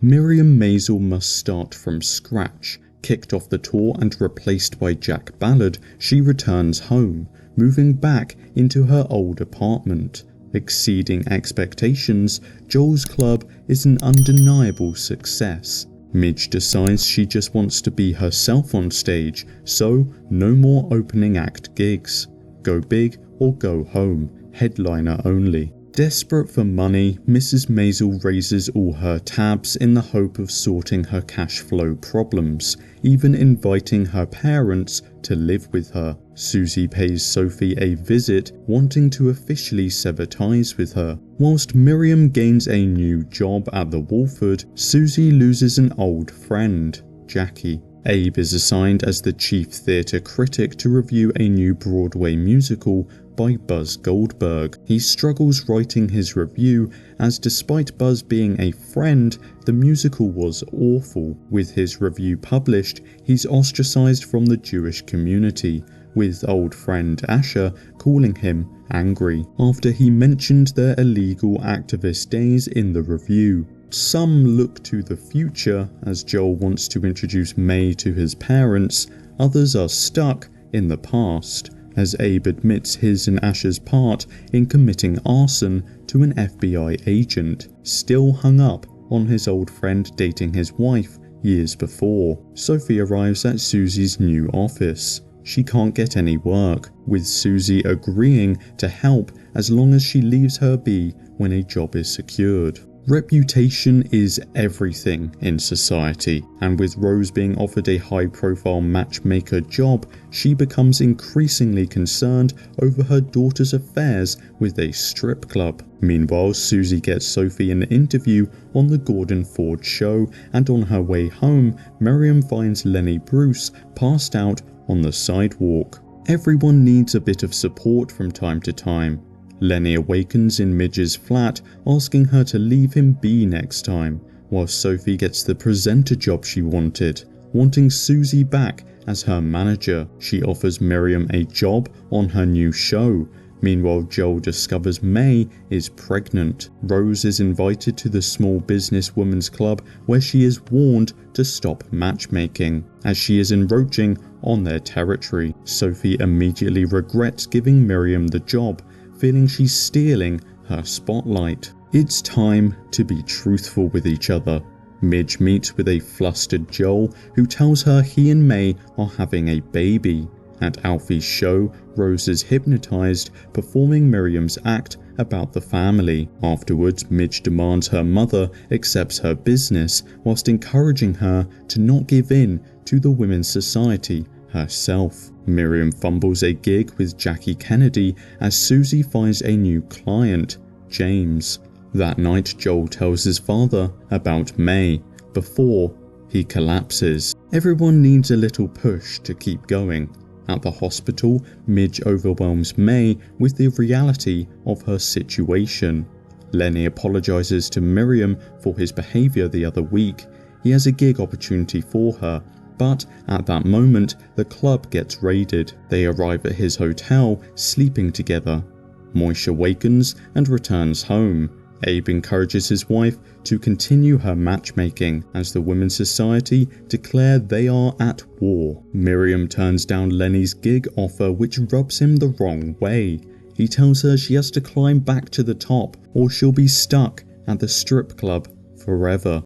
Miriam Maisel must start from scratch. Kicked off the tour and replaced by Jack Ballard, she returns home, moving back into her old apartment. Exceeding expectations, Joel's club is an undeniable success. Midge decides she just wants to be herself on stage, so no more opening act gigs. Go big or go home, headliner only. Desperate for money, Mrs. Maisel raises all her tabs in the hope of sorting her cash flow problems, even inviting her parents to live with her. Susie pays Sophie a visit, wanting to officially sever ties with her. Whilst Miriam gains a new job at the Wolford, Susie loses an old friend, Jackie. Abe is assigned as the chief theatre critic to review a new Broadway musical by Buzz Goldberg. He struggles writing his review as, despite Buzz being a friend, the musical was awful. With his review published, he's ostracized from the Jewish community, with old friend Asher calling him angry after he mentioned their illegal activist days in the review. Some look to the future as Joel wants to introduce May to his parents, others are stuck in the past as Abe admits his and Asher's part in committing arson to an FBI agent, still hung up on his old friend dating his wife years before. Sophie arrives at Susie's new office. She can't get any work, with Susie agreeing to help as long as she leaves her be when a job is secured. Reputation is everything in society, and with Rose being offered a high-profile matchmaker job, she becomes increasingly concerned over her daughter's affairs with a strip club. Meanwhile, Susie gets Sophie an interview on the Gordon Ford show, and on her way home, Miriam finds Lenny Bruce passed out on the sidewalk. Everyone needs a bit of support from time to time. Lenny awakens in Midge's flat, asking her to leave him be next time, while Sophie gets the presenter job she wanted, wanting Susie back as her manager. She offers Miriam a job on her new show. Meanwhile, Joel discovers May is pregnant. Rose is invited to the small business women's club where she is warned to stop matchmaking, as she is encroaching on their territory. Sophie immediately regrets giving Miriam the job, feeling she's stealing her spotlight. It's time to be truthful with each other. Midge meets with a flustered Joel, who tells her he and May are having a baby. At Alfie's show, Rose is hypnotized, performing Miriam's act about the family. Afterwards, Midge demands her mother accepts her business, whilst encouraging her to not give in to the Women's Society herself. Miriam fumbles a gig with Jackie Kennedy as Susie finds a new client, James. That night, Joel tells his father about May before he collapses. Everyone needs a little push to keep going. At the hospital, Midge overwhelms May with the reality of her situation. Lenny apologizes to Miriam for his behavior the other week. He has a gig opportunity for her, but at that moment, the club gets raided. They arrive at his hotel, sleeping together. Moish awakens and returns home. Abe encourages his wife to continue her matchmaking as the Women's Society declare they are at war. Miriam turns down Lenny's gig offer, which rubs him the wrong way. He tells her she has to climb back to the top or she'll be stuck at the strip club forever.